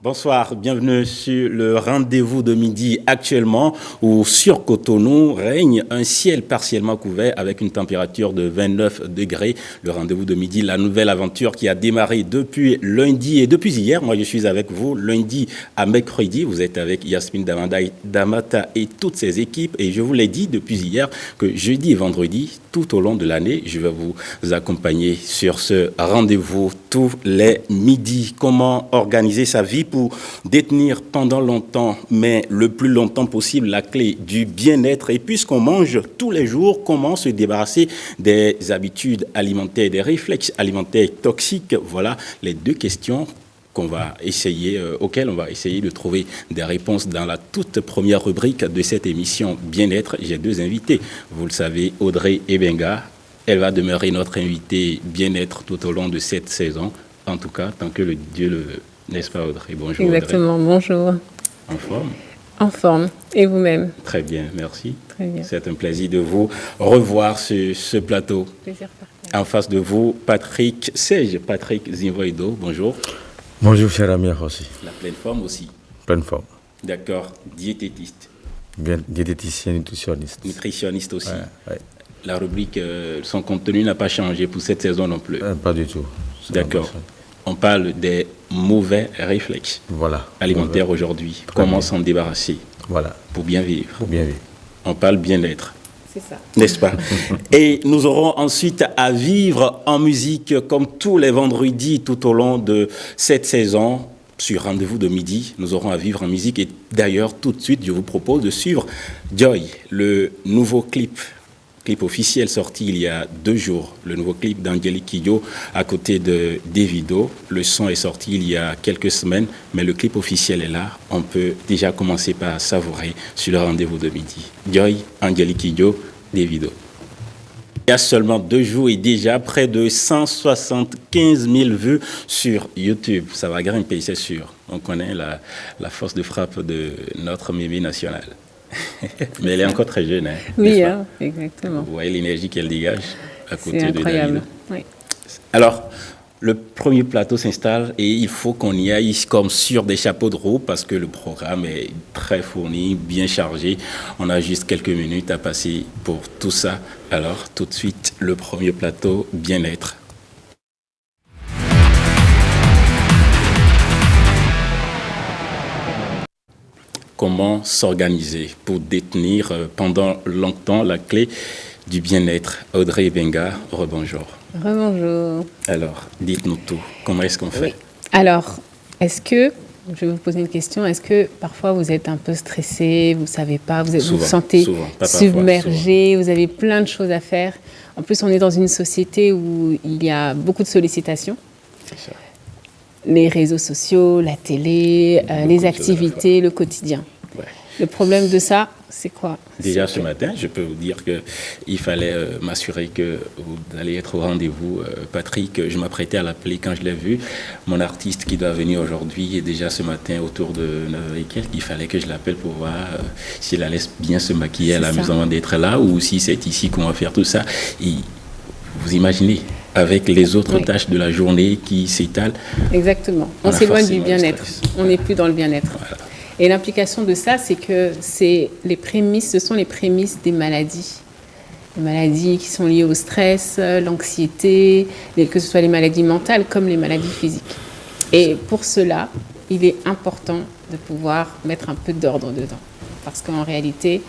Bonsoir, bienvenue sur le rendez-vous de midi actuellement où sur Cotonou règne un ciel partiellement couvert avec une température de 29 degrés. Le rendez-vous de midi, la nouvelle aventure qui a démarré depuis lundi et depuis hier. Moi, je suis avec vous lundi à mercredi. Vous êtes avec Yasmine Damata et toutes ses équipes. Et je vous l'ai dit depuis hier que jeudi et vendredi, tout au long de l'année, je vais vous accompagner sur ce rendez-vous tous les midis. Comment organiser sa vie pour détenir pendant longtemps, mais le plus longtemps possible, la clé du bien-être. Et puisqu'on mange tous les jours, comment se débarrasser des habitudes alimentaires, des réflexes alimentaires toxiques? Voilà les deux questions auxquelles on va essayer de trouver des réponses dans la toute première rubrique de cette émission Bien-être. J'ai deux invités. Vous le savez, Audrey Ebenga. Elle va demeurer notre invitée Bien-être tout au long de cette saison. En tout cas, tant que le Dieu le... N'est-ce pas, Audrey? Bonjour. Exactement, Audrey. Bonjour. En forme? En forme. Et vous-même? Très bien, merci. Très bien. C'est un plaisir de vous revoir sur ce plateau. Plaisir partagé. En face de vous, Patrick Zinvoido. Bonjour. Bonjour, cher ami aussi. La pleine forme aussi. Pleine forme. D'accord. Diététiste. Bien, diététicien, nutritionniste. Nutritionniste aussi. Ouais. La rubrique, son contenu n'a pas changé pour cette saison non plus. Pas du tout. D'accord. On parle des mauvais réflexes alimentaires aujourd'hui. Comment s'en débarrasser pour bien vivre. On parle bien-être. C'est ça. N'est-ce pas? Et nous aurons ensuite à vivre en musique comme tous les vendredis tout au long de cette saison. Sur Rendez-vous de midi, nous aurons à vivre en musique. Et d'ailleurs, tout de suite, je vous propose de suivre Joy, le nouveau clip officiel sorti il y a 2 jours, le nouveau clip d'Angélique Kidjo à côté de Davido. Le son est sorti il y a quelques semaines, mais le clip officiel est là. On peut déjà commencer par savourer sur le Rendez-vous de midi. Joy, Angélique Kidjo, Davido. Il y a seulement 2 jours et déjà près de 175 000 vues sur YouTube. Ça va grimper, c'est sûr. On connaît la force de frappe de notre mémé nationale. Mais elle est encore très jeune. Oui, exactement. Vous voyez l'énergie qu'elle dégage à côté de Davido. C'est incroyable. Oui. Alors, le premier plateau s'installe et il faut qu'on y aille comme sur des chapeaux de roue parce que le programme est très fourni, bien chargé. On a juste quelques minutes à passer pour tout ça. Alors, tout de suite, le premier plateau, bien-être. Comment s'organiser pour détenir pendant longtemps la clé du bien-être? Audrey Ebenga, rebonjour. Rebonjour. Alors, dites-nous tout. Comment est-ce qu'on fait? Oui. Alors, je vais vous poser une question, est-ce que parfois vous êtes un peu stressé, vous ne savez pas, vous vous sentez submergé, vous avez plein de choses à faire. En plus, on est dans une société où il y a beaucoup de sollicitations. C'est ça. Les réseaux sociaux, la télé, les activités, le quotidien. Ouais. Le problème de ça, c'est quoi? Déjà ce matin, je peux vous dire qu'il fallait m'assurer que vous allez être au rendez-vous. Patrick, je m'apprêtais à l'appeler quand je l'ai vu. Mon artiste qui doit venir aujourd'hui, et déjà ce matin autour de 9h et quelques, il fallait que je l'appelle pour voir s'il allait bien se maquiller à la maison avant d'être là ou si c'est ici qu'on va faire tout ça. Et vous imaginez, avec les autres tâches de la journée qui s'étalent. Exactement. On s'éloigne du bien-être. On n'est plus dans le bien-être. Voilà. Et l'implication de ça, c'est que ce sont les prémices des maladies. Les maladies qui sont liées au stress, l'anxiété, que ce soit les maladies mentales comme les maladies physiques. Et pour cela, il est important de pouvoir mettre un peu d'ordre dedans. Parce qu'en réalité,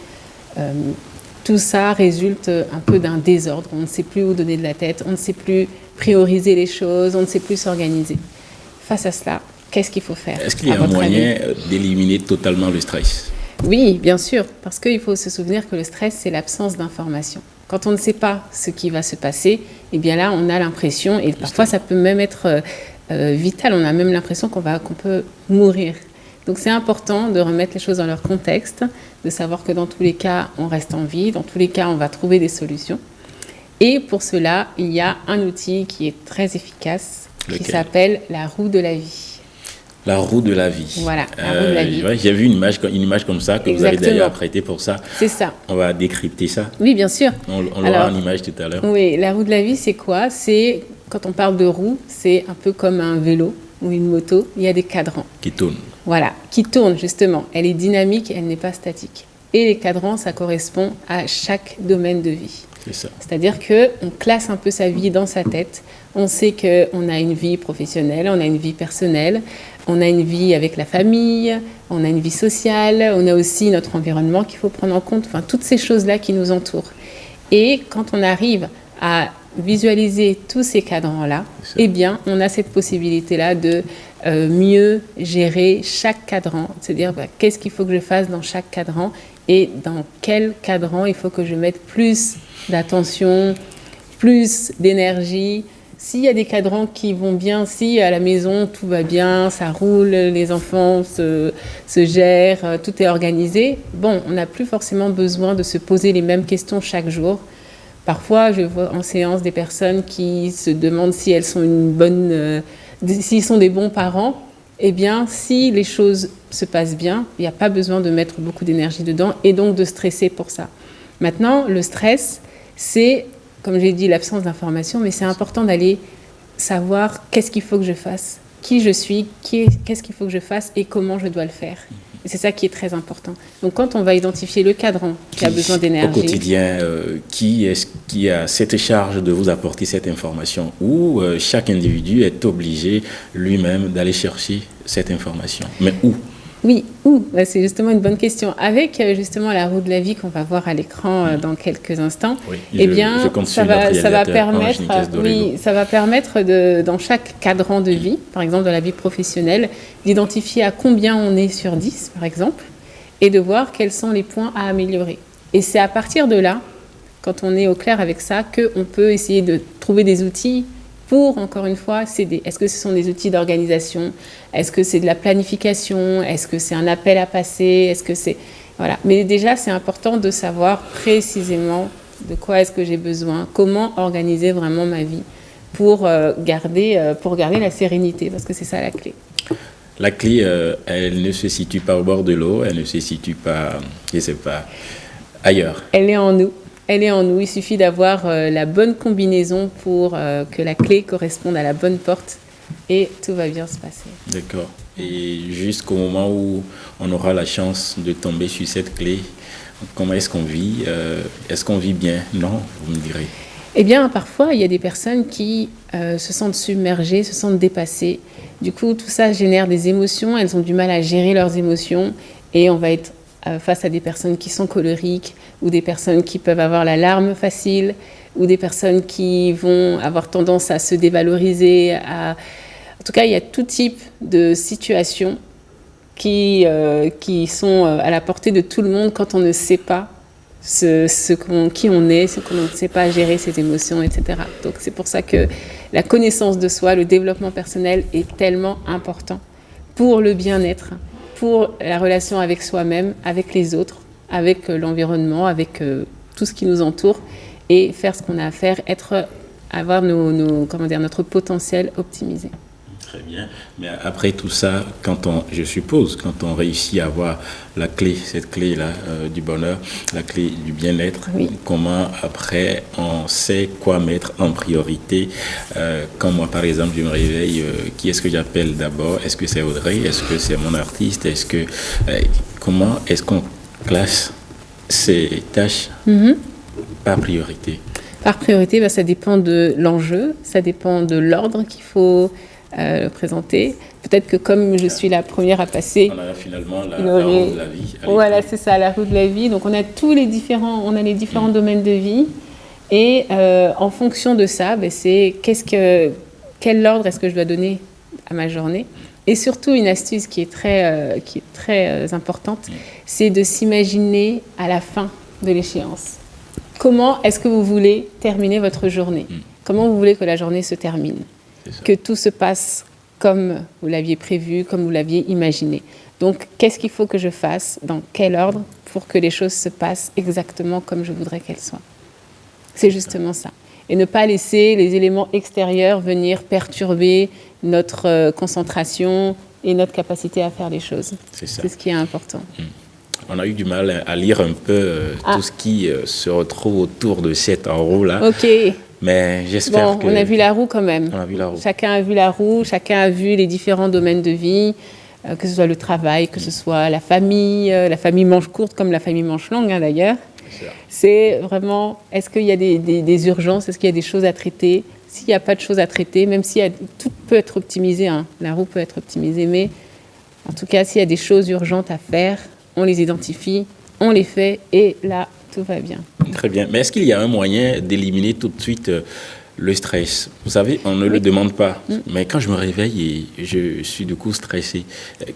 tout ça résulte un peu d'un désordre. On ne sait plus où donner de la tête, on ne sait plus prioriser les choses, on ne sait plus s'organiser. Face à cela, qu'est-ce qu'il faut faire? Est-ce qu'il y a un moyen d'éliminer totalement le stress? Oui, bien sûr, parce qu'il faut se souvenir que le stress, c'est l'absence d'information. Quand on ne sait pas ce qui va se passer, eh bien là, on a l'impression, et parfois ça peut même être vital, on a même l'impression qu'on peut mourir. Donc c'est important de remettre les choses dans leur contexte, de savoir que dans tous les cas, on reste en vie, dans tous les cas, on va trouver des solutions. Et pour cela, il y a un outil qui est très efficace, qui s'appelle la roue de la vie. La roue de la vie. Voilà, la roue de la vie. J'ai vu une image comme ça que vous avez d'ailleurs prêtée pour ça. C'est ça. On va décrypter ça. Oui, bien sûr. On l'aura en image tout à l'heure. Oui, la roue de la vie, c'est quoi? C'est, quand on parle de roue, c'est un peu comme un vélo. ou une moto, il y a des cadrans. Qui tournent. Voilà, qui tournent justement. Elle est dynamique, elle n'est pas statique. Et les cadrans, ça correspond à chaque domaine de vie. C'est ça. C'est-à-dire qu'on classe un peu sa vie dans sa tête. On sait qu'on a une vie professionnelle, on a une vie personnelle, on a une vie avec la famille, on a une vie sociale, on a aussi notre environnement qu'il faut prendre en compte, enfin toutes ces choses-là qui nous entourent. Et quand on arrive à visualiser tous ces cadrans-là, eh bien, on a cette possibilité-là de mieux gérer chaque cadran, c'est-à-dire qu'est-ce qu'il faut que je fasse dans chaque cadran et dans quel cadran il faut que je mette plus d'attention, plus d'énergie. S'il y a des cadrans qui vont bien, si à la maison tout va bien, ça roule, les enfants se gèrent, tout est organisé, bon, on n'a plus forcément besoin de se poser les mêmes questions chaque jour. Parfois, je vois en séance des personnes qui se demandent si elles sont s'ils sont des bons parents. Eh bien, si les choses se passent bien, il n'y a pas besoin de mettre beaucoup d'énergie dedans et donc de stresser pour ça. Maintenant, le stress, c'est, comme j'ai dit, l'absence d'information, mais c'est important d'aller savoir qu'est-ce qu'il faut que je fasse, qui je suis, qu'est-ce qu'il faut que je fasse et comment je dois le faire. Et c'est ça qui est très important. Donc, quand on va identifier le cadran qui a besoin d'énergie... Au quotidien, qui est-ce qui a cette charge de vous apporter cette information ou chaque individu est obligé lui-même d'aller chercher cette information? Mais où? Oui, où? C'est justement une bonne question. Avec justement la roue de la vie qu'on va voir à l'écran dans quelques instants, oui, eh bien, ça va permettre dans chaque cadran de vie, par exemple dans la vie professionnelle, d'identifier à combien on est sur 10, par exemple, et de voir quels sont les points à améliorer. Et c'est à partir de là, quand on est au clair avec ça, qu'on peut essayer de trouver des outils pour, encore une fois, s'aider. Est-ce que ce sont des outils d'organisation? Est-ce que c'est de la planification? Est-ce que c'est un appel à passer? Est-ce que c'est... Voilà. Mais déjà, c'est important de savoir précisément de quoi est-ce que j'ai besoin, comment organiser vraiment ma vie pour garder la sérénité, parce que c'est ça la clé. La clé, elle ne se situe pas au bord de l'eau, elle ne se situe pas, je ne sais pas, ailleurs. Elle est en nous. Elle est en nous. Il suffit d'avoir la bonne combinaison pour que la clé corresponde à la bonne porte et tout va bien se passer. D'accord. Et jusqu'au moment où on aura la chance de tomber sur cette clé, comment est-ce qu'on vit? Est-ce qu'on vit bien? Non, vous me direz. Eh bien, parfois, il y a des personnes qui se sentent submergées, se sentent dépassées. Du coup, tout ça génère des émotions. Elles ont du mal à gérer leurs émotions et on va être face à des personnes qui sont colériques ou des personnes qui peuvent avoir la larme facile ou des personnes qui vont avoir tendance à se dévaloriser. En tout cas, il y a tout type de situations qui sont à la portée de tout le monde quand on ne sait pas qui on est, qu'on ne sait pas gérer ses émotions, etc. Donc c'est pour ça que la connaissance de soi, le développement personnel est tellement important pour le bien-être, pour la relation avec soi-même, avec les autres, avec l'environnement, avec tout ce qui nous entoure, et faire ce qu'on a à faire, avoir notre potentiel optimisé. Très bien. Mais après tout ça, quand on réussit à avoir la clé, cette clé-là du bonheur, la clé du bien-être, oui. Comment après on sait quoi mettre en priorité? Quand moi, par exemple, je me réveille, qui est-ce que j'appelle d'abord? Est-ce que c'est Audrey? Est-ce que c'est mon artiste? Comment est-ce qu'on classe ces tâches par priorité? Par priorité, ça dépend de l'enjeu, ça dépend de l'ordre qu'il faut le présenter. Peut-être que comme je suis la première à passer... On a finalement la roue de la vie. Voilà, c'est ça, la roue de la vie. Donc on a les différents domaines de vie. Et en fonction de ça, c'est quel ordre est-ce que je dois donner à ma journée. Et surtout, une astuce qui est très importante, c'est de s'imaginer à la fin de l'échéance. Comment est-ce que vous voulez terminer votre journée? Comment vous voulez que la journée se termine? Que tout se passe comme vous l'aviez prévu, comme vous l'aviez imaginé. Donc, qu'est-ce qu'il faut que je fasse? Dans quel ordre? Pour que les choses se passent exactement comme je voudrais qu'elles soient. C'est justement ça. Et ne pas laisser les éléments extérieurs venir perturber notre concentration et notre capacité à faire les choses. C'est ce qui est important. On a eu du mal à lire un peu tout ce qui se retrouve autour de cette roue-là. Ok. Mais j'espère on a vu la roue quand même. On a vu la roue. Chacun a vu la roue, chacun a vu les différents domaines de vie, que ce soit le travail, que ce soit la famille manche courte comme la famille manche longue d'ailleurs. C'est vraiment, est-ce qu'il y a des urgences, est-ce qu'il y a des choses à traiter? S'il n'y a pas de choses à traiter, même si tout peut être optimisé, la roue peut être optimisée, mais en tout cas, s'il y a des choses urgentes à faire, on les identifie, on les fait, et là, tout va bien. Très bien. Mais est-ce qu'il y a un moyen d'éliminer tout de suite le stress? Vous savez, on ne le demande pas. Mais quand je me réveille et je suis du coup stressé,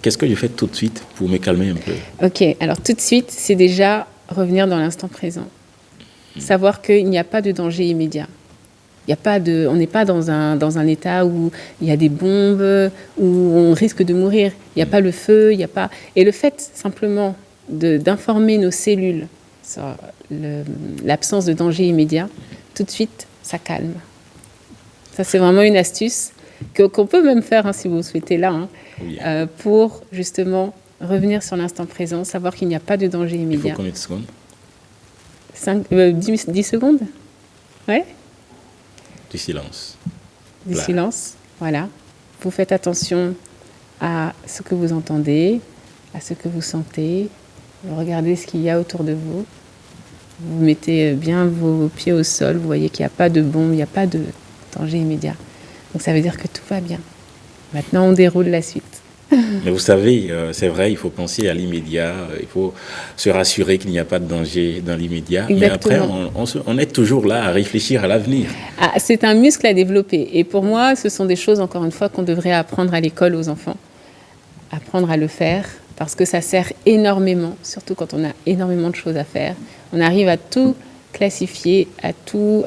qu'est-ce que je fais tout de suite pour me calmer un peu? Ok, alors tout de suite, c'est déjà revenir dans l'instant présent. Savoir qu'il n'y a pas de danger immédiat. On n'est pas dans un état où il y a des bombes, où on risque de mourir. Il n'y a pas le feu, il n'y a pas... Et le fait simplement d'informer nos cellules sur l'absence de danger immédiat, tout de suite, ça calme. Ça, c'est vraiment une astuce qu'on peut même faire, si vous le souhaitez là, pour justement revenir sur l'instant présent, savoir qu'il n'y a pas de danger immédiat. Il faut combien de secondes? 10 secondes? Ouais. Du silence. Du silence, voilà. Vous faites attention à ce que vous entendez, à ce que vous sentez. Vous regardez ce qu'il y a autour de vous. Vous mettez bien vos pieds au sol. Vous voyez qu'il n'y a pas de bombe, il n'y a pas de danger immédiat. Donc ça veut dire que tout va bien. Maintenant, on déroule la suite. Mais vous savez, c'est vrai, il faut penser à l'immédiat, il faut se rassurer qu'il n'y a pas de danger dans l'immédiat. Exactement. Mais après, on est toujours là à réfléchir à l'avenir. C'est un muscle à développer. Et pour moi, ce sont des choses, encore une fois, qu'on devrait apprendre à l'école aux enfants. Apprendre à le faire, parce que ça sert énormément, surtout quand on a énormément de choses à faire. On arrive à tout classifier, à tout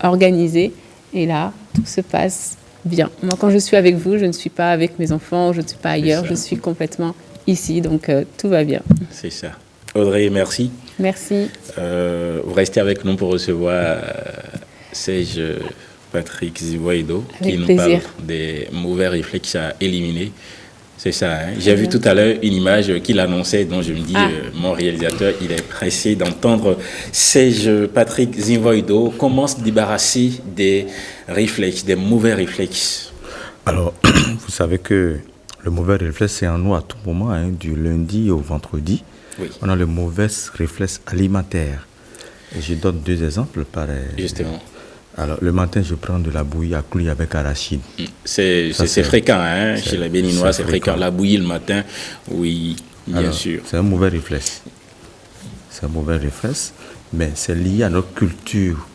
organiser. Et là, tout se passe bien. Moi, quand je suis avec vous, je ne suis pas avec mes enfants, je ne suis pas ailleurs, je suis complètement ici, donc tout va bien. C'est ça. Audrey, merci. Merci. Vous restez avec nous pour recevoir Serge Patrick Zivoido, qui nous parle des mauvais réflexes à éliminer. C'est ça. Hein. J'ai vu tout à l'heure une image qu'il annonçait, dont je me dis, mon réalisateur, il est pressé d'entendre Serge Patrick Zivoido. Comment se débarrasser des réflexes, des mauvais réflexes? Alors, vous savez que le mauvais réflexe, c'est en nous à tout moment, du lundi au vendredi. Oui. On a le mauvais réflexe alimentaire. Et je donne 2 exemples pareils. Justement. Alors, le matin, je prends de la bouillie à coulis avec arachide. C'est fréquent, hein, chez les Béninois, c'est fréquent. La bouillie le matin, oui, bien sûr. C'est un mauvais réflexe. C'est un mauvais réflexe, mais c'est lié à notre culture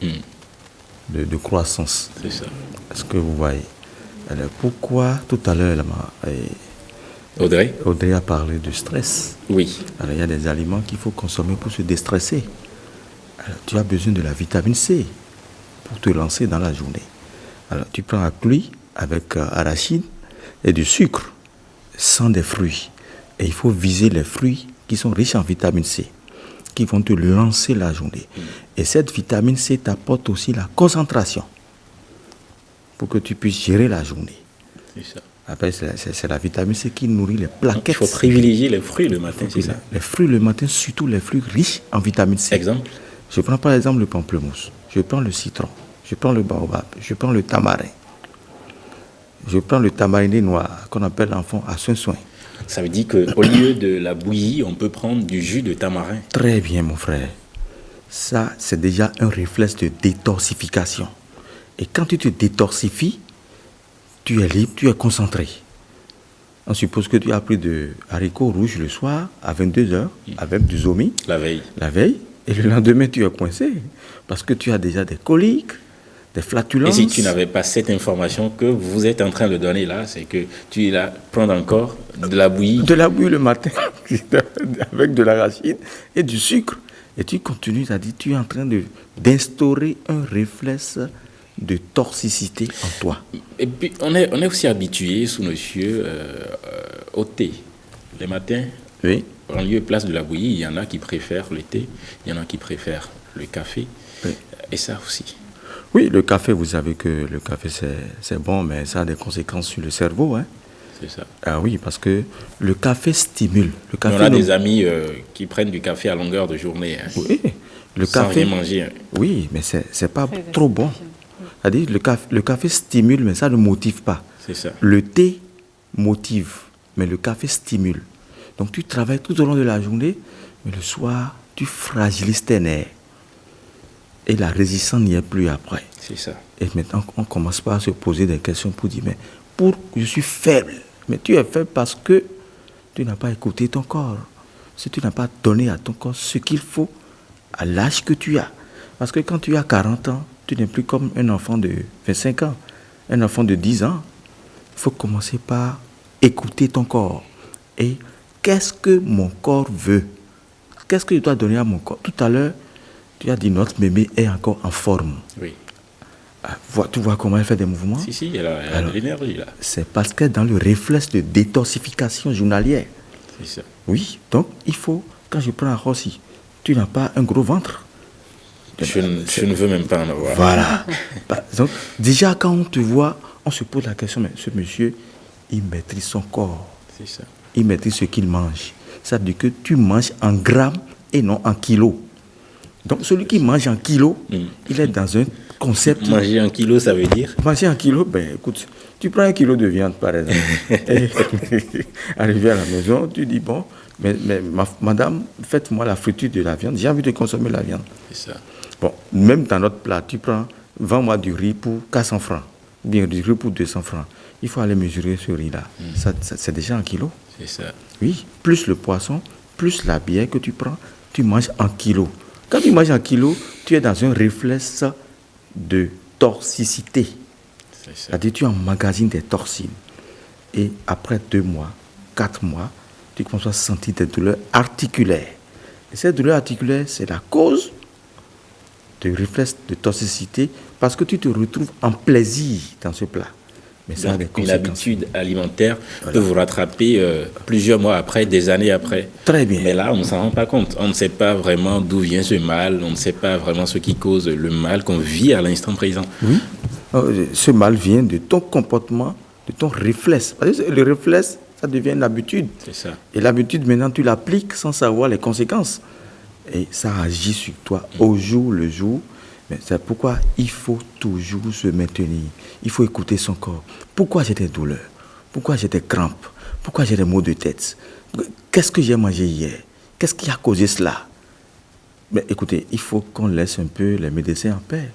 de croissance. C'est ça. Est-ce que vous voyez? Alors, pourquoi tout à l'heure, Audrey a parlé de stress. Oui. Alors, il y a des aliments qu'il faut consommer pour se déstresser. Alors, tu as besoin de la vitamine C pour te lancer dans la journée. Alors, tu prends un coulis avec arachide et du sucre, sans des fruits. Et il faut viser les fruits qui sont riches en vitamine C, qui vont te lancer la journée. Et cette vitamine C t'apporte aussi la concentration pour que tu puisses gérer la journée. C'est ça. Après, c'est la vitamine C qui nourrit les plaquettes. Il faut privilégier les fruits le matin, c'est ça? Les fruits le matin, surtout les fruits riches en vitamine C. Exemple? Je prends par exemple le pamplemousse, je prends le citron, je prends le baobab, je prends le tamarin, je prends le tamariné noir qu'on appelle l'enfant à soin. Ça veut dire qu'au lieu de la bouillie, on peut prendre du jus de tamarin. Très bien, mon frère. Ça, c'est déjà un réflexe de détoxification. Et quand tu te détoxifies, tu es libre, tu es concentré. On suppose que tu as pris de haricots rouges le soir à 22h avec du zomi. La veille. Et le lendemain, tu es coincé parce que tu as déjà des coliques, des flatulences. Et si tu n'avais pas cette information que vous êtes en train de donner là, c'est que tu es là prendre encore de la bouillie. De la bouillie le matin avec de l'arachide et du sucre. Et tu continues à dire, tu es en train d'instaurer un réflexe de toxicité en toi. Et puis, on est aussi habitué, sous nos cieux, au thé. Les matins, oui. En lieu et place de la bouillie, il y en a qui préfèrent le thé, il y en a qui préfèrent le café, oui. Et ça aussi. Oui, le café, vous savez que le café, c'est bon, mais ça a des conséquences sur le cerveau. Hein. C'est ça. Ah oui, parce que le café stimule. Le café, on a des amis qui prennent du café à longueur de journée. Hein, oui, le sans café, rien manger. Hein. Oui, mais c'est pas trop bon. C'est-à-dire le café stimule, mais ça ne motive pas. C'est ça. Le thé motive, mais le café stimule. Donc tu travailles tout au long de la journée, mais le soir, tu fragilises tes nerfs. Et la résistance n'y est plus après. C'est ça. Et maintenant, on commence pas à se poser des questions pour dire, mais je suis faible. Mais tu es faible parce que tu n'as pas écouté ton corps. Si tu n'as pas donné à ton corps ce qu'il faut à l'âge que tu as. Parce que quand tu as 40 ans, tu n'es plus comme un enfant de 25 ans, un enfant de 10 ans. Il faut commencer par écouter ton corps. Et qu'est-ce que mon corps veut? Qu'est-ce que je dois donner à mon corps? Tout à l'heure, tu as dit notre bébé est encore en forme. Oui. Tu vois comment elle fait des mouvements? Si, elle a de l'énergie là. C'est parce qu'elle est dans le réflexe de détoxification journalière. C'est ça. Oui, donc il faut, quand je prends un Rossi, tu n'as pas un gros ventre. Je ne veux même pas en avoir. Voilà. Donc, déjà, quand on te voit, on se pose la question, mais ce monsieur, il maîtrise son corps. C'est ça. Il maîtrise ce qu'il mange. Ça veut dire que tu manges en grammes et non en kilos. Donc, celui qui mange en kilos, il est dans un concept... Manger un kilo, ça veut dire? Manger un kilo, ben écoute, tu prends un kilo de viande, par exemple. Et arrivé à la maison, tu dis, bon, mais madame, faites-moi la friture de la viande. J'ai envie de consommer la viande. C'est ça. Bon, même dans notre plat, tu prends, vends-moi du riz pour 400 francs, bien du riz pour 200 francs. Il faut aller mesurer ce riz-là. Ça, c'est déjà un kilo. C'est ça. Oui, plus le poisson, plus la bière que tu prends, tu manges en kilo. Quand tu manges en kilo, tu es dans un réflexe de toxicité. C'est ça. C'est-à-dire tu emmagasines des toxines. Et après 2 mois, 4 mois, tu commences à sentir des douleurs articulaires. Et ces douleurs articulaires, c'est la cause de réflexe de toxicité parce que tu te retrouves en plaisir dans ce plat. Mais ça a des Donc, une conséquences. habitude alimentaire peut vous rattraper plusieurs mois après, des années après. Très bien. Mais là, on ne s'en rend pas compte. On ne sait pas vraiment d'où vient ce mal. On ne sait pas vraiment ce qui cause le mal qu'on vit à l'instant présent. Oui. Ce mal vient de ton comportement, de ton réflexe. Parce que le réflexe, ça devient une habitude. C'est ça. Et l'habitude, maintenant, tu l'appliques sans savoir les conséquences. Et ça agit sur toi au jour le jour. Mais c'est pourquoi il faut toujours se maintenir. Il faut écouter son corps. Pourquoi j'ai des douleurs? Pourquoi j'ai des crampes? Pourquoi j'ai des maux de tête? Qu'est-ce que j'ai mangé hier? Qu'est-ce qui a causé cela? Mais écoutez, il faut qu'on laisse un peu les médecins en paix.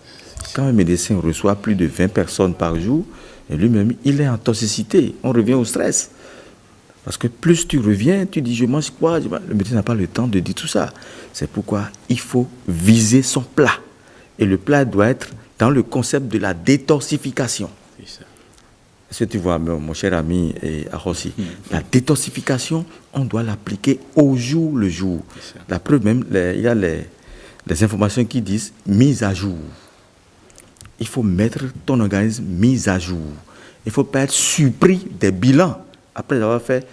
Quand un médecin reçoit plus de 20 personnes par jour, et lui-même, il est en toxicité. On revient au stress. Parce que plus tu reviens, tu dis, je mange quoi? Le médecin n'a pas le temps de dire tout ça. C'est pourquoi il faut viser son plat. Et le plat doit être dans le concept de la détoxification. C'est ça. Est-ce que tu vois, mon cher ami Arossi, la détoxification, on doit l'appliquer au jour le jour. La preuve même, il y a les informations qui disent mise à jour. Il faut mettre ton organisme mise à jour. Il ne faut pas être surpris des bilans. Après avoir fait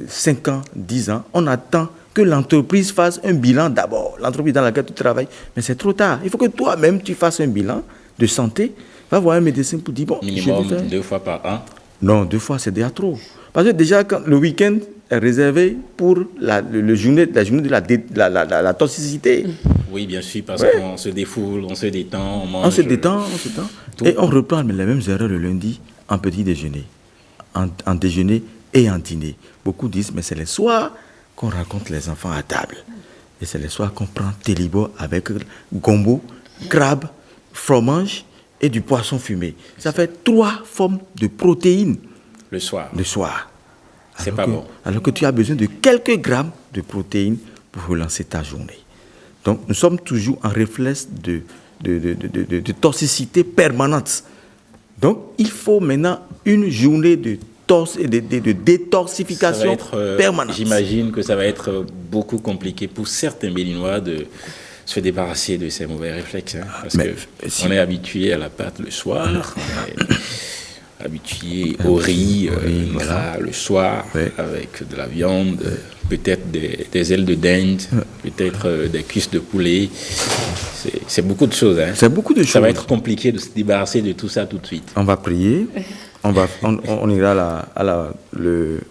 5 ans, 10 ans, on attend que l'entreprise fasse un bilan d'abord. L'entreprise dans laquelle tu travailles, mais c'est trop tard. Il faut que toi-même, tu fasses un bilan de santé. Va voir un médecin pour dire, bon, Minimum 2 fois par an. Non, 2 fois, c'est déjà trop. Parce que déjà, quand le week-end est réservé pour la journée de la toxicité. Oui, bien sûr, parce qu'on se défoule, on se détend, on mange. On se détend. Et on reprend les mêmes erreurs le lundi en petit déjeuner, en déjeuner et en dîner. Beaucoup disent, mais c'est les soirs qu'on rencontre les enfants à table. Et c'est les soirs qu'on prend télibo avec gombo, crabe, fromage et du poisson fumé. Ça fait 3 formes de protéines le soir. C'est pas bon. Alors que tu as besoin de quelques grammes de protéines pour relancer ta journée. Donc, nous sommes toujours en réflexe de toxicité permanente. Donc, il faut maintenant une journée de détoxification permanente. J'imagine que ça va être beaucoup compliqué pour certains Béninois de se débarrasser de ces mauvais réflexes. Parce qu'on est habitué à la pâte le soir, on est habitué au riz gras le soir, avec de la viande, peut-être des ailes de dinde, peut-être des cuisses de poulet. C'est beaucoup de choses. C'est beaucoup de choses. Ça va être compliqué de se débarrasser de tout ça tout de suite. On va prier. On ira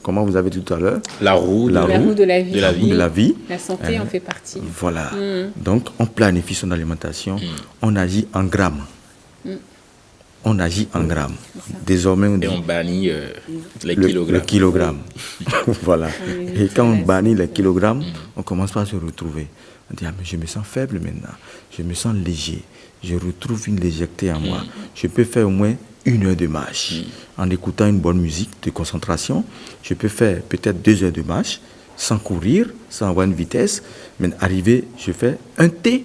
comment vous avez dit tout à l'heure? La roue de la vie. De la vie. La santé en fait partie. Voilà. Donc, on planifie son alimentation. On agit en grammes. on agit en grammes. Désormais, on dit... Et on bannit les kilogrammes. Le kilogramme. Voilà. Et quand on bannit les kilogrammes, on commence pas à se retrouver. On dit, ah, mais je me sens faible maintenant. Je me sens léger. Je retrouve une légèreté en moi. Je peux faire au moins 1 heure de marche. En écoutant une bonne musique de concentration, je peux faire peut-être 2 heures de marche, sans courir, sans avoir une vitesse. Mais arriver, je fais un thé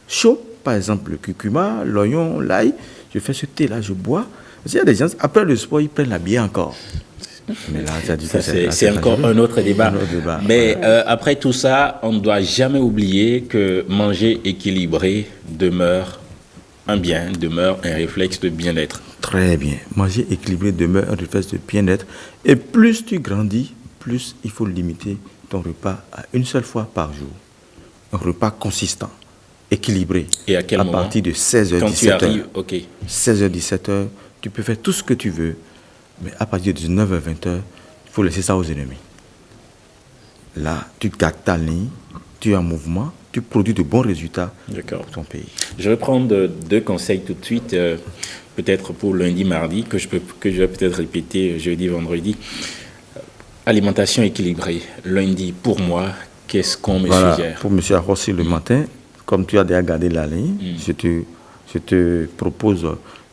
chaud, par exemple le curcuma, l'oignon, l'ail. Je fais ce thé-là, je bois. Il y a des gens, après le sport, ils prennent la bière encore. Mais là, c'est encore un autre débat. Mais après tout ça, on ne doit jamais oublier que manger équilibré demeure un bien, demeure un réflexe de bien-être. Très bien. Manger équilibré demeure un réflexe de bien-être. Et plus tu grandis, plus il faut limiter ton repas à une seule fois par jour. Un repas consistant, équilibré. Et à quel moment? À partir de 16h, Quand 17h. tu arrives, ok. 16h, 17h, tu peux faire tout ce que tu veux. Mais à partir de 19h, 20h, il faut laisser ça aux ennemis. Là, tu gardes ta ligne, tu es en mouvement, tu produis de bons résultats pour ton pays. Je vais prendre 2 conseils tout de suite, peut-être pour lundi, mardi, que je vais peut-être répéter jeudi, vendredi. Alimentation équilibrée. Lundi, pour moi, qu'est-ce qu'on me suggère? Pour M. Arrossi le matin, comme tu as déjà gardé la ligne, je te propose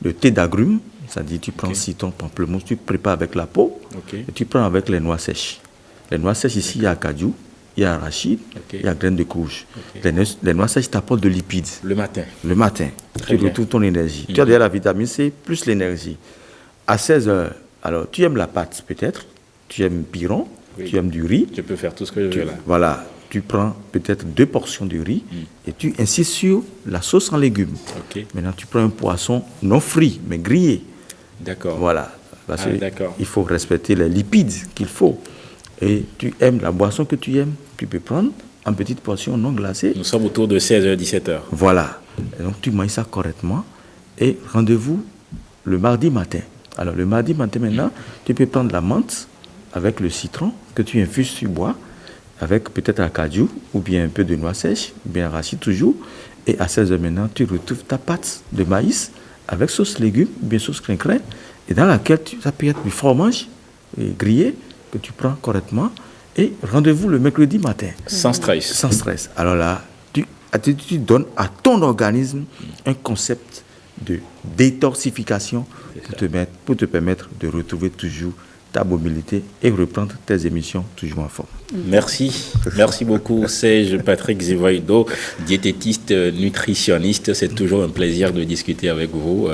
le thé d'agrumes. C'est-à-dire, tu prends citron, pamplemousse, tu prépares avec la peau et tu prends avec les noix sèches. Les noix sèches, ici, il y a cajou, il y a arachide, il y a graines de courge. Les noix sèches t'apportent de lipides. Le matin. Le matin. Tu retrouves ton énergie. Tu as déjà la vitamine C plus l'énergie. À 16h, alors, tu aimes la pâte peut-être, tu aimes piron, tu aimes du riz. Je peux faire tout ce que je veux là. Voilà. Tu prends peut-être 2 portions de riz et tu insistes sur la sauce en légumes. Maintenant, tu prends un poisson non frit, mais grillé. D'accord. Voilà. Parce il faut respecter les lipides qu'il faut. Et tu aimes la boisson que tu aimes, tu peux prendre en petites portions non glacées. Nous sommes autour de 16h, 17h. Voilà. Et donc, tu manges ça correctement. Et rendez-vous le mardi matin. Alors, le mardi matin, maintenant, tu peux prendre la menthe avec le citron que tu infuses sur bois, avec peut-être un cajou ou bien un peu de noix sèche, ou bien arachide toujours. Et à 16h maintenant, tu retrouves ta pâte de maïs avec sauce légumes, ou bien sauce crin-crin, et dans laquelle ça peut être du fromage grillé que tu prends correctement. Et rendez-vous le mercredi matin. Sans stress. Sans stress. Alors là, tu donnes à ton organisme un concept de détoxification pour te permettre de retrouver toujours ta mobilité et reprendre tes émissions toujours en forme. Merci. Merci beaucoup, Serge Patrick Zivoido, diététiste, nutritionniste. C'est toujours un plaisir de discuter avec vous.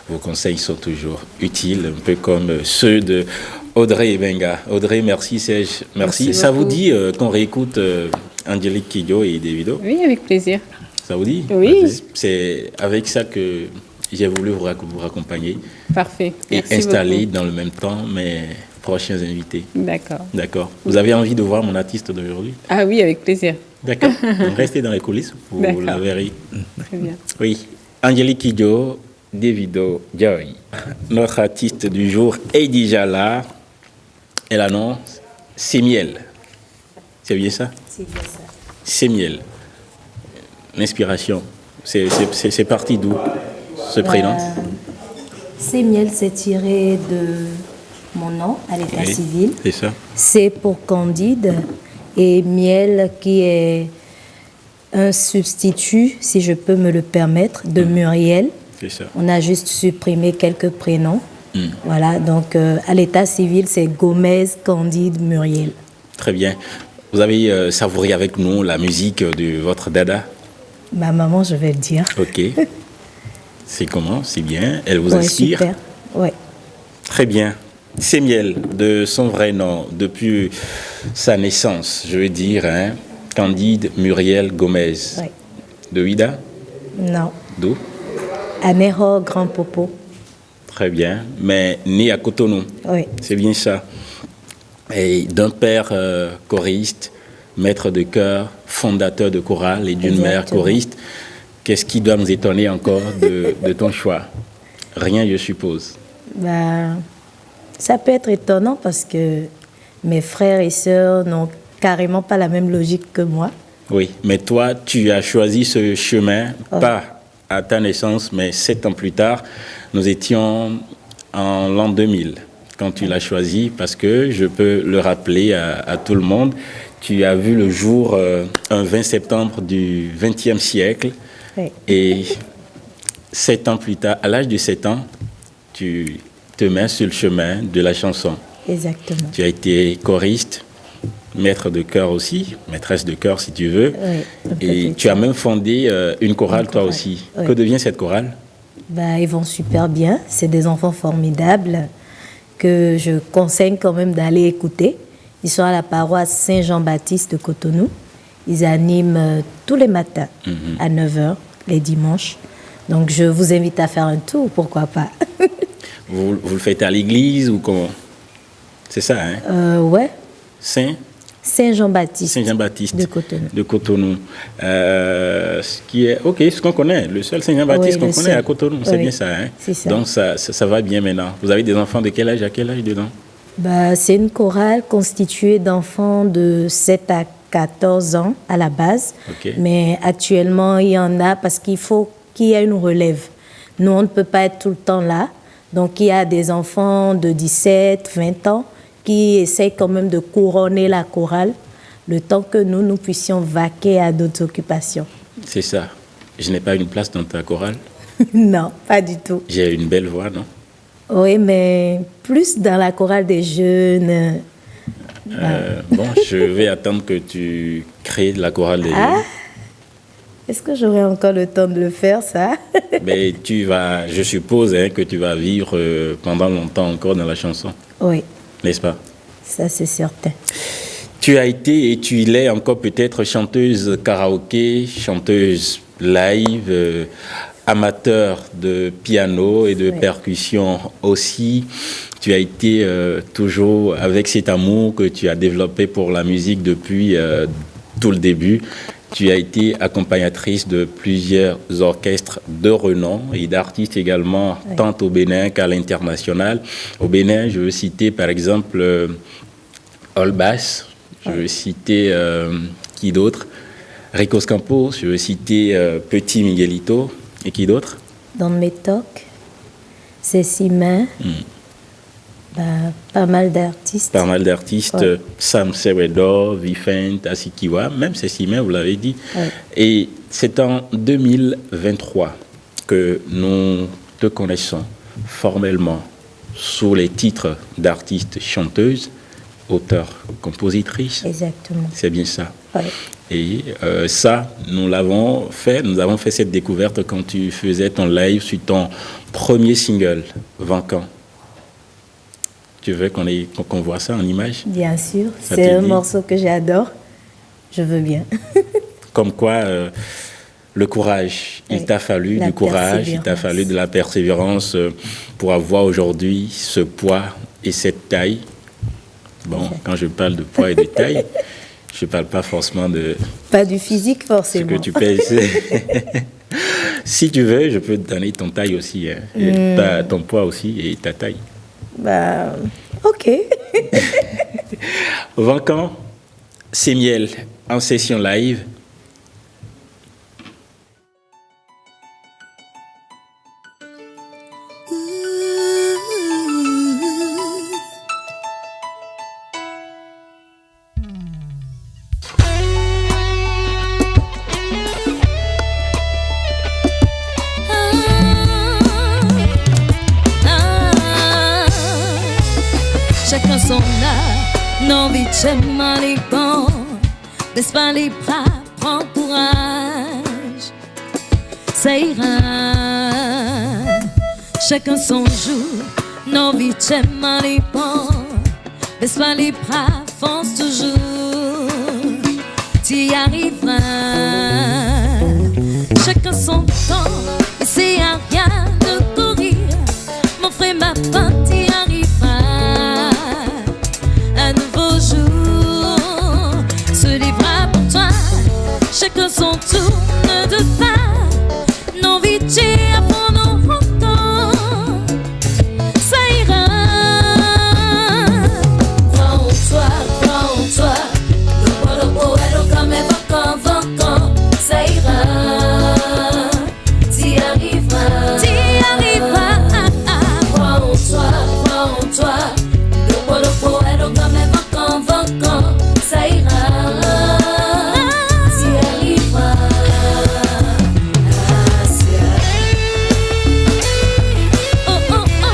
Vos conseils sont toujours utiles, un peu comme ceux de Audrey Benga. Audrey, merci, Serge. Merci. Ça vous dit qu'on réécoute Angélique Kidjo et Davido? Oui, avec plaisir. Ça vous dit? Oui. C'est avec ça que j'ai voulu vous raccompagner. Parfait. Merci et installer beaucoup. Dans le même temps mes prochains invités. D'accord. D'accord. Vous avez envie de voir mon artiste d'aujourd'hui? Ah oui, avec plaisir. D'accord. Restez dans les coulisses, vous la verrez. Très bien. Oui. Angélique Kidjo, Davido Joy. Notre artiste du jour est déjà là. Elle annonce C'est miel. C'est bien ça? C'est bien ça. C'est miel. L'inspiration, c'est parti d'où ce prénom? C'est miel, c'est tiré de mon nom à l'état civil. C'est ça. C'est pour Candide et miel qui est un substitut, si je peux me le permettre, de Muriel. C'est ça. On a juste supprimé quelques prénoms. Voilà, donc à l'état civil, c'est Gomez, Candide, Muriel. Très bien. Vous avez savouré avec nous la musique de votre dada? Ma maman, je vais le dire. Ok. C'est comment? C'est bien. Elle vous inspire? Super. Ouais. Très bien. C'est miel, de son vrai nom, depuis sa naissance, je veux dire, hein, Candide Muriel Gomez. Ouais. De Ouida? Non. D'où? Anéro, Grand Popo. Très bien. Mais né à Cotonou. Oui. C'est bien ça. Et d'un père choriste, maître de chœur, fondateur de chorale et d'une mère choriste. Qu'est-ce qui doit nous étonner encore de ton choix? Rien, je suppose. Ça peut être étonnant parce que mes frères et sœurs n'ont carrément pas la même logique que moi. Oui, mais toi, tu as choisi ce chemin, pas à ta naissance, mais 7 ans plus tard, nous étions en l'an 2000 quand tu l'as choisi, parce que je peux le rappeler à tout le monde, tu as vu le jour un 20 septembre du XXe siècle. Oui. Et 7 ans plus tard, à l'âge de 7 ans, tu te mets sur le chemin de la chanson. Exactement. Tu as été choriste, maître de chœur aussi, maîtresse de chœur si tu veux. Oui, et tu as même fondé une chorale, toi aussi. Oui. Que devient cette chorale? Ils vont super bien. C'est des enfants formidables que je conseille quand même d'aller écouter. Ils sont à la paroisse Saint-Jean-Baptiste de Cotonou. Ils animent tous les matins à 9h, les dimanches. Donc, je vous invite à faire un tour, pourquoi pas. Vous le faites à l'église ou comment? C'est ça, hein? Ouais. Saint-Jean-Baptiste de Cotonou. Ce qui est, ok, ce qu'on connaît, le seul Saint-Jean-Baptiste qu'on connaît à Cotonou, c'est bien ça, hein? C'est ça. Donc, ça va bien maintenant. Vous avez des enfants de quel âge à quel âge dedans? C'est une chorale constituée d'enfants de 7 à 14 ans à la base. Okay. Mais actuellement, il y en a parce qu'il faut qu'il y ait une relève. Nous, on ne peut pas être tout le temps là. Donc, il y a des enfants de 17, 20 ans qui essayent quand même de couronner la chorale le temps que nous puissions vaquer à d'autres occupations. C'est ça. Je n'ai pas une place dans ta chorale? Non, pas du tout. J'ai une belle voix, non? Oui, mais plus dans la chorale des jeunes. Bon, je vais attendre que tu crées la chorale des jeunes. Est-ce que j'aurai encore le temps de le faire, ça? Mais je suppose que tu vas vivre pendant longtemps encore dans la chanson. Oui. N'est-ce pas? Ça, c'est certain. Tu as été et tu l'es encore peut-être chanteuse karaoké, chanteuse live, amateur de piano et de percussion aussi. Tu as été toujours avec cet amour que tu as développé pour la musique depuis tout le début. Tu as été accompagnatrice de plusieurs orchestres de renom et d'artistes également, tant au Bénin qu'à l'international. Au Bénin, je veux citer par exemple Olbas, je veux citer qui d'autre? Ricos Campos, je veux citer Petit Miguelito, et qui d'autre? Don Métoc, Cécimain, pas mal d'artistes. Pas mal d'artistes, Sam Seredor, Vicente, Asikiwa, même Cécimain, vous l'avez dit. Et c'est en 2023 que nous te connaissons formellement sous les titres d'artiste chanteuse, auteur, compositrice. Exactement. C'est bien ça. Oui. Et ça, nous avons fait cette découverte quand tu faisais ton live sur ton premier single, Vancan. Tu veux qu'on voit ça en image? Bien sûr, c'est un morceau que j'adore. Je veux bien. Comme quoi, le courage, il t'a fallu du courage, il t'a fallu de la persévérance pour avoir aujourd'hui ce poids et cette taille. Bon, quand je parle de poids et de taille, je ne parle pas forcément de... Pas du physique, forcément. Ce que tu pèses. Si tu veux, je peux te donner ton taille aussi, ton poids aussi et ta taille. Ok. Vancan, c'est Miel en session live. Chacun son art, non vite chez les bons, baisse pas les bras, prends courage, ça ira. Chacun son jour, non vite chez les bons, baisse pas les bras, fonce toujours, tu y arriveras. Chacun son temps, et c'est à rien de courir, mon frère ma pote, tu y arriveras. Un nouveau jour se lèvera pour toi. Chacun son tour de pas. Non vite avant nos rentons. Ça ira. Crois en toi, crois en toi. Le poète comme évoquant, arriveras. Tu y arriveras. Crois en toi. Le poète comme un vacant, ça ira. Tu y arriveras. Oh oh oh.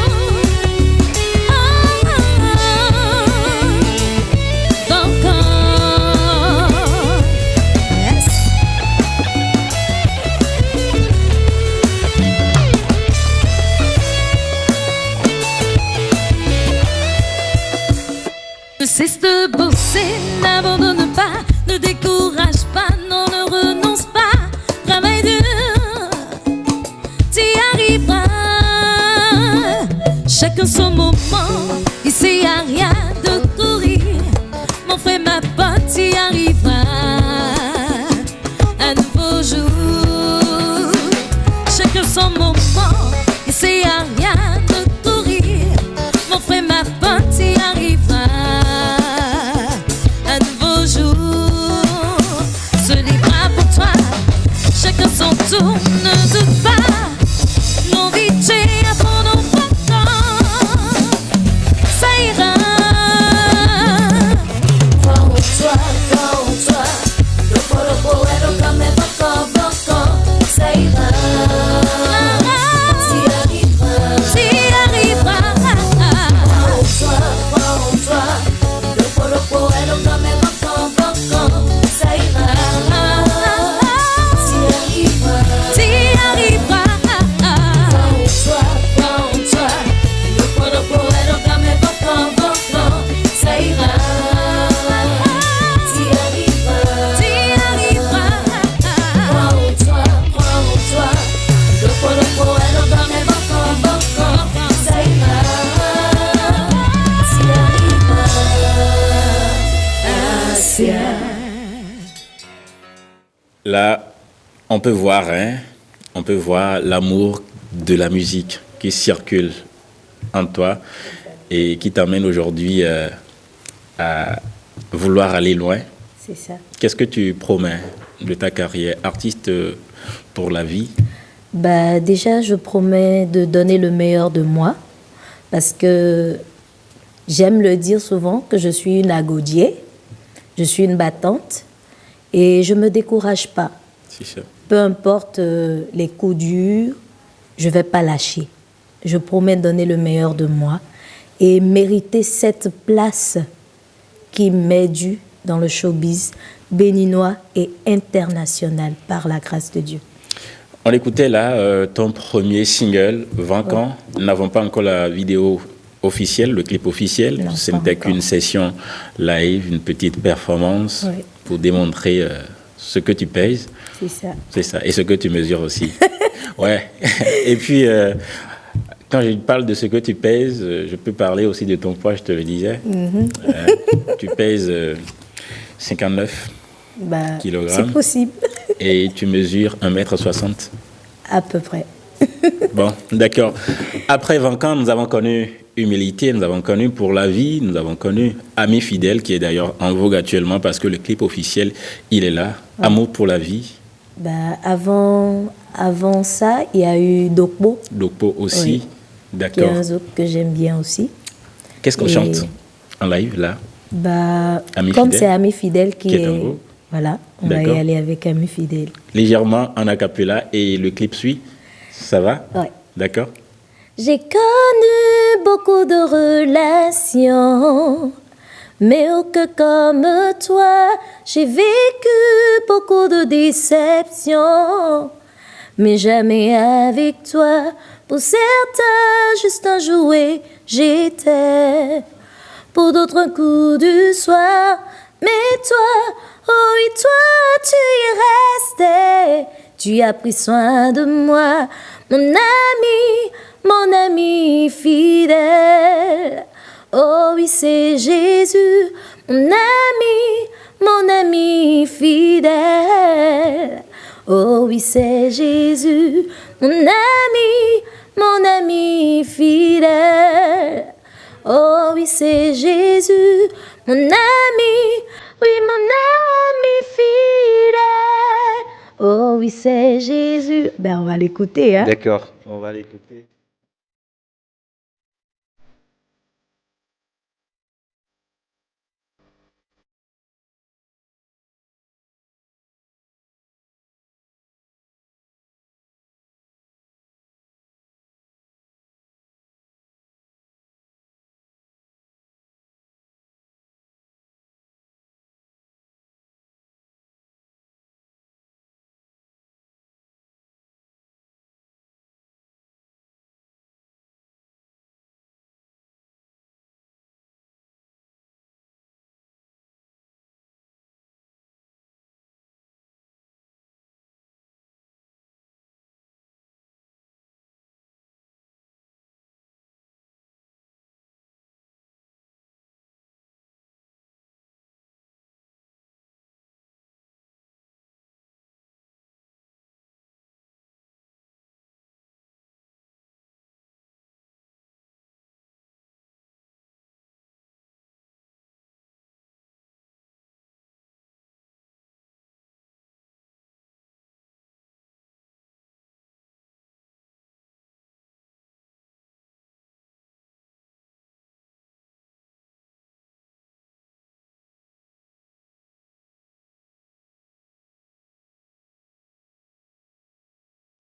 Ne cesse de bosser, n'abandonne pas, ne décourage pas, non, ne renonce pas, travaille dur, tu y arriveras. Chacun son moment, ici y a rien de courir, mon frère, ma pote, tu y arriveras. Un nouveau jour, chacun son moment, ici y a rien de courir, mon frère, ma pote, tu y arriveras. Un nouveau jour se livrera pour toi. Chacun son tour, ne doute pas. Non, vite, à fond, non, pourtant, ça ira. Crois en toi. Le poète comme un vacant, ça ira. Tu y arriveras. Crois en toi. Le poète comme un vacant, ça ira. Tu y arriveras. Crois en toi. Le poète comme un vacant, ça ira. Tu y arriveras. Crois en toi. Le poète comme un vacant, ça ira. Tu y arriveras. Là, on peut voir l'amour de la musique qui circule en toi et qui t'amène aujourd'hui à vouloir aller loin. C'est ça. Qu'est-ce que tu promets de ta carrière artiste pour la vie? Bah, déjà, je promets de donner le meilleur de moi parce que j'aime le dire souvent que je suis une agodier, je suis une battante et je ne me décourage pas. C'est ça. Peu importe les coups durs, je ne vais pas lâcher. Je promets de donner le meilleur de moi et mériter cette place qui m'est due dans le showbiz béninois et international par la grâce de Dieu. On écoutait là ton premier single, Vacant. Nous n'avons pas encore la vidéo officielle, le clip officiel. Non, Ce pas n'était encore. qu'une session live, une petite performance Oui. pour démontrer ce que tu pèses. C'est ça. C'est ça. Et ce que tu mesures aussi. Ouais. Et puis, quand je parle de ce que tu pèses, je peux parler aussi de ton poids, je te le disais. Tu pèses 59 Bah, kilogrammes. c'est possible, Et tu mesures 1m60. à peu près. Bon, d'accord. Après Vacant, nous avons connu Humilité, nous avons connu Pour la vie, nous avons connu Ami fidèle, qui est d'ailleurs en vogue actuellement parce que le clip officiel, il est là. Ouais. Amour pour la vie, Bah, avant ça, il y a eu Dokbo, Dokpo aussi. Oui. qui est D'accord. un zouk que j'aime bien aussi. Qu'est-ce qu'on Et- chante en live là? Bah, Ami comme fidèle. c'est Ami Fidèle qui Qui est est... un groupe. Voilà, on va y D'accord. aller avec Ami Fidèle. Légèrement en a cappella et le clip suit. Ça va? Ouais. D'accord. J'ai connu beaucoup de relations, mais aucun comme toi. J'ai vécu beaucoup de déceptions, mais jamais avec toi. Pour certains, juste un jouet, j'étais. Pour d'autres, un coup du soir. Mais toi, oh oui, toi, tu y restais. Tu as pris soin de moi, mon ami fidèle. Oh oui, c'est Jésus, mon ami fidèle. Oh oui, c'est Jésus, mon ami fidèle. Oh oui, c'est Jésus, mon ami, oui, mon ami fidèle. Oh oui, c'est Jésus. Ben, on va l'écouter, hein. D'accord, on va l'écouter.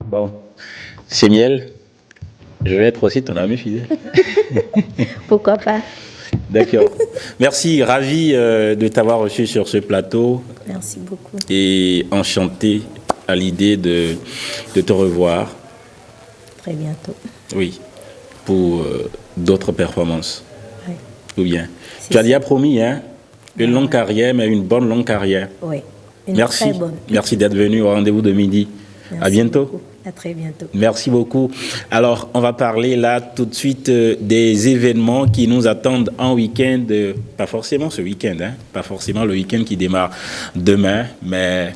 Bon, c'est Miel. Je vais être aussi ton ami fidèle. Pourquoi pas? D'accord. Merci, ravi de t'avoir reçu sur ce plateau Merci beaucoup. et enchanté à l'idée de te revoir. Très bientôt. Oui, pour d'autres performances. Ouais. Ou bien. C'est Tu as ça. déjà promis, hein, une longue carrière, mais une bonne longue carrière. Oui. Une Merci. très bonne. Merci d'être venu au rendez-vous de midi. Merci À bientôt. beaucoup. À très bientôt. Merci beaucoup. Alors, on va parler là tout de suite des événements qui nous attendent en week-end. Pas forcément ce week-end, hein, pas forcément le week-end qui démarre demain, mais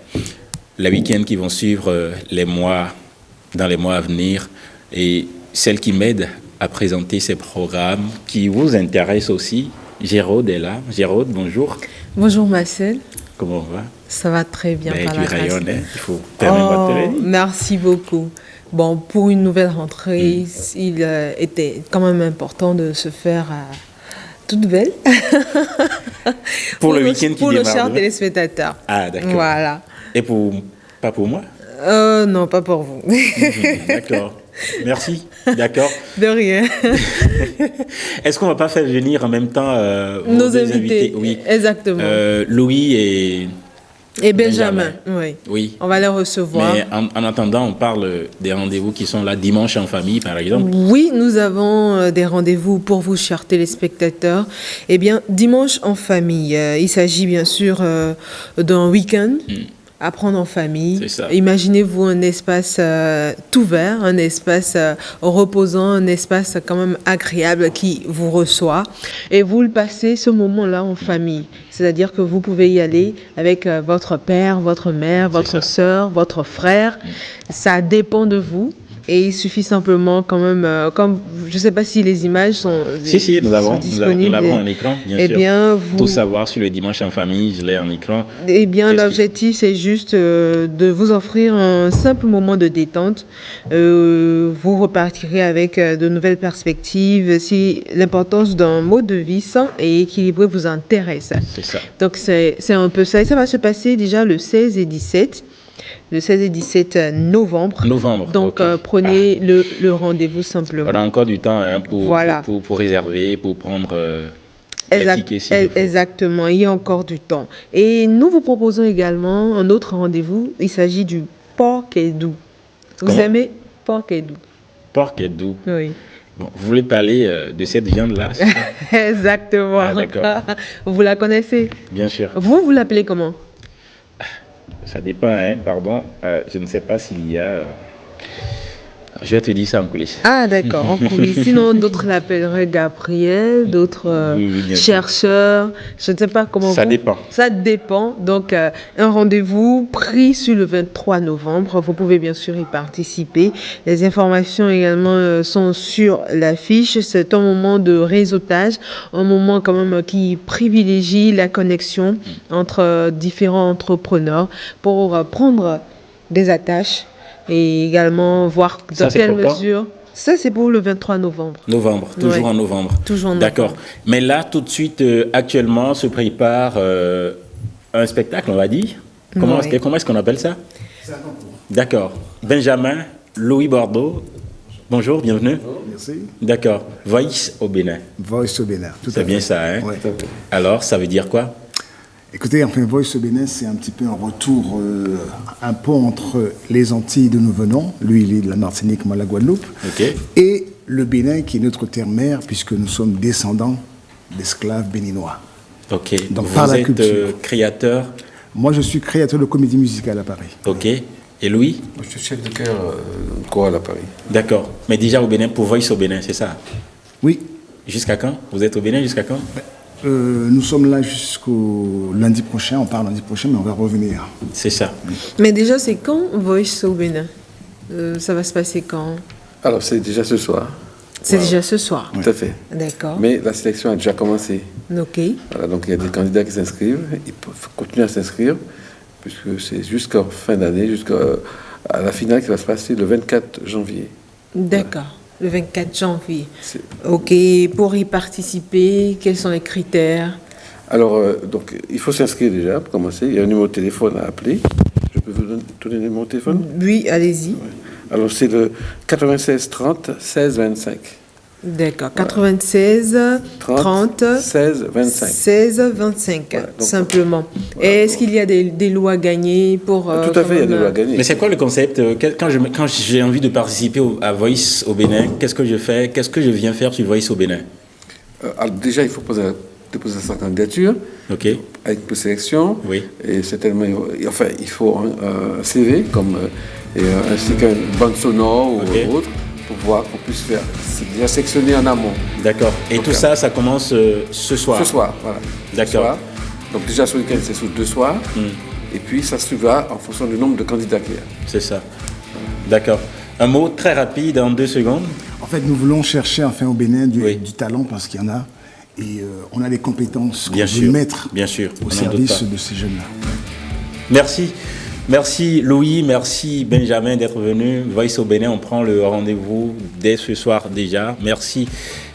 les week-ends qui vont suivre dans les mois à venir. Et celle qui m'aide à présenter ces programmes qui vous intéressent aussi, Géraude est là. Géraude, bonjour. Bonjour Marcel, Comment on va? ça va très bien Ben, par tu la grâce. rayonnes, hein, il faut permettre de te le dire. Merci beaucoup. Bon, pour une nouvelle rentrée, il était quand même important de se faire toute belle. Pour le week-end qui Pour nos démarre chers demain. téléspectateurs. Ah, d'accord. Voilà. Et pas pour moi? Non, pas pour vous. D'accord. Merci. D'accord. De rien. Est-ce qu'on va pas faire venir en même temps vos Nos deux invités. Oui. Exactement. Louis et Benjamin, oui. Oui. On va les recevoir. Mais en attendant, on parle des rendez-vous qui sont là dimanche en famille, par exemple. Oui, nous avons des rendez-vous pour vous, chers téléspectateurs. Eh bien, dimanche en famille, il s'agit bien sûr d'un week-end à prendre en famille. C'est ça. Imaginez-vous un espace tout vert, un espace reposant, un espace quand même agréable qui vous reçoit. Et vous le passez ce moment-là en famille. C'est-à-dire que vous pouvez y aller avec votre père, votre mère, votre ça. sœur, votre frère. Ça dépend de vous. Et il suffit simplement quand même, comme je ne sais pas si les images sont, Si, nous sont l'avons disponibles. en écran, bien Eh sûr. bien, vous, Tout savoir sur le dimanche en famille, je l'ai en écran. eh bien, Qu'est-ce que- l'objectif, c'est juste de vous offrir un simple moment de détente. Vous repartirez avec de nouvelles perspectives si l'importance d'un mode de vie sain et équilibré vous intéresse. C'est ça. Donc, c'est un peu ça. Et ça va se passer déjà le 16 et 17. Le 16 et 17 novembre. Novembre. Donc, ok. prenez le rendez-vous simplement. On a encore du temps hein, Voilà. pour réserver, pour prendre les Exact- tickets. s'il le faut. exactement, il y a encore du temps. Et nous vous proposons également un autre rendez-vous. Il s'agit du porc et doux. Vous Comment? aimez porc et doux? Porc est doux. Oui. Bon, vous voulez parler de cette viande-là? c'est ça? Exactement. Ah, d'accord. Vous la connaissez? Bien sûr. Vous l'appelez comment? Ça dépend, hein, pardon. Je ne sais pas s'il y a... Je vais te dire ça en coulisses. Ah, d'accord, en coulisses. Sinon, d'autres l'appelleraient Gabriel, d'autres Oui, bien sûr. chercheurs. Je ne sais pas comment Ça vous- dépend. Ça dépend. Donc, un rendez-vous pris sur le 23 novembre. Vous pouvez bien sûr y participer. Les informations également sont sur l'affiche. C'est un moment de réseautage, un moment quand même qui privilégie la connexion entre différents entrepreneurs pour prendre des attaches et également voir Ça, dans c'est quelle pour quand mesure. Ça, c'est pour le 23 novembre. Novembre, toujours Ouais. en novembre. Toujours en D'accord. novembre. Mais là, tout de suite, actuellement, se prépare un spectacle, on va dire. Comment Ouais. est-ce qu'on appelle ça? D'accord. Benjamin, Louis Bordeaux, bonjour, bienvenue. Merci. D'accord. Voice au Bénin. Voice au Bénin. Tout à C'est fait. bien ça, hein? Ouais. Alors, ça veut dire quoi? Écoutez, enfin, Voice au Bénin, c'est un petit peu un retour, un pont entre les Antilles d'où nous venons, lui il est de la Martinique, moi la Guadeloupe, Ok. et le Bénin qui est notre terre-mère puisque nous sommes descendants d'esclaves béninois. Ok. Donc, Vous par la êtes culture. créateur. Moi je suis créateur de comédie musicale à Paris. Ok. Et Louis? Moi, je suis chef de chœur choral à Paris. D'accord. Mais déjà au Bénin, pour Voice au Bénin, c'est ça? Oui, Jusqu'à quand? Vous êtes au Bénin jusqu'à quand? nous sommes là jusqu'au lundi prochain, on part lundi prochain mais on va revenir. C'est ça. Mais déjà, c'est quand Voice au Bénin? Ça va se passer quand? Alors, c'est déjà ce soir. C'est déjà ce soir. Tout à fait. D'accord. Mais la sélection a déjà commencé. Ok. Voilà, donc, il y a des candidats qui s'inscrivent. Ils peuvent continuer à s'inscrire, puisque c'est jusqu'en fin d'année, jusqu'à la finale qui va se passer le 24 janvier. D'accord. Le 24 janvier. C'est- Ok. Pour y participer, quels sont les critères? Alors, donc, il faut s'inscrire déjà pour commencer. Il y a un numéro de téléphone à appeler. Je peux vous donner le numéro de téléphone? Oui, allez-y. Alors, c'est le 96 30 16 25. D'accord. 96 30 16 25. 16 25, Voilà, donc, simplement. voilà, Est-ce qu'il y a des lots à gagner pour... Tout à fait, il y a des lois à gagner. Mais c'est quoi le concept? Quand j'ai envie de participer à Voice au Bénin, qu'est-ce que je fais? Qu'est-ce que je viens faire sur Voice au Bénin? Alors, déjà, il faut déposer sa candidature Ok. avec une sélection. Oui. Et certainement, il faut un CV ainsi qu'une bande sonore ou Ok. autre pour voir qu'on puisse faire. C'est déjà sectionné en amont. D'accord. Et Donc, tout ça, ça commence ce soir. Ce soir, voilà. D'accord. Ce soir. Donc déjà, ce week-end, c'est sur 2 soirs. Hmm. Et puis, ça se suivra en fonction du nombre de candidats qu'il y a. C'est ça. D'accord. Un mot très rapide en 2 secondes. En fait nous voulons chercher enfin au Bénin Oui. du talent parce qu'il y en a et on a les compétences qu'on Bien veut sûr. mettre Bien sûr. au On n'en doute service pas. de ces jeunes-là. Merci. Merci Louis, merci Benjamin d'être venu. Voice au Bénin, on prend le rendez-vous dès ce soir déjà. Merci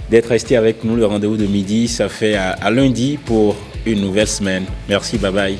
d'être resté avec nous. Le rendez-vous de midi, ça fait à lundi pour une nouvelle semaine. Merci, bye bye.